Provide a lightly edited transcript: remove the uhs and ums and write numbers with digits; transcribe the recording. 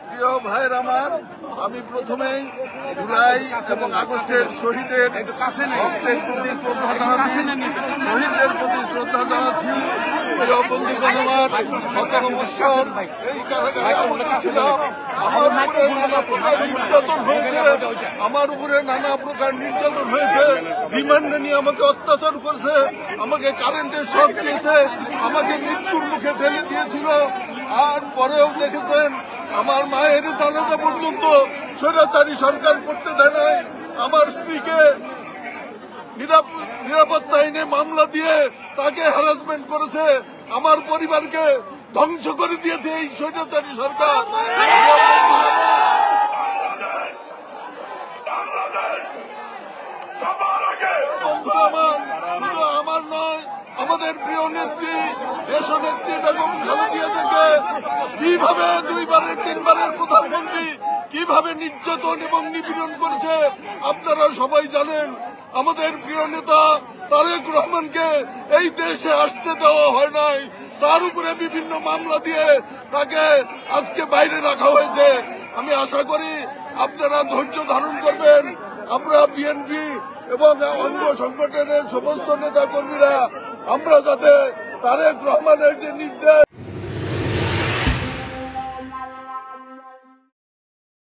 প্রিয় ভাইয়ের আমার, আমি প্রথমেই জুলাই এবং আগস্টের শহীদের ভক্তের প্রতি শ্রদ্ধা জানাচ্ছি, শহীদদের প্রতি শ্রদ্ধা জানাচ্ছি। প্রিয় বন্ধুগণ, আমার 17 বছর এই কারাগারে আবদ্ধ ছিলাম। আমার উপরে নানা প্রকার নির্যাতন হয়েছে, আমার উপরে নানা প্রকার নির্যাতন হয়েছে। রিমান্ডে নিয়ে আমাকে অত্যাচার করেছে, আমাকে কারেন্টের শক দিয়েছে, আমাকে মৃত্যুর মুখে ঠেলে দিয়েছিল। আর পরেও দেখেছেন আমার মায়ের জানাজা পর্যন্ত স্বৈরাচারী সরকার করতে দেয় নাই। আমার স্ত্রীকে নিরাপত্তা আইনে মামলা দিয়ে তাকে হ্যারাসমেন্ট করেছে, আমার পরিবারকে ধ্বংস করে দিয়েছে এই স্বৈরাচারী সরকার। বন্ধুরা আমার নয়, আমাদের প্রিয় নেত্রী দেশনেত্রী বেগম খালেদা জিয়াকে কিভাবে 2বারের 3বারের প্রধানমন্ত্রী কিভাবে নির্যাতন এবং নিপীড়ন করেছে আপনারা সবাই জানেন। আমাদের প্রিয় নেতা তারেক রহমানকে এই দেশে আসতে দেওয়া হয় নাই, তার উপরে বিভিন্ন মামলা দিয়ে তাকে আজকে বাইরে রাখা হয়েছে। আমি আশা করি আপনারা ধৈর্য ধারণ করবেন। আমরা বিএনপি এবং অঙ্গ সংগঠনের সমস্ত নেতা কর্মীরা আমরা যাতে তারেক রহমানের যে নির্দেশ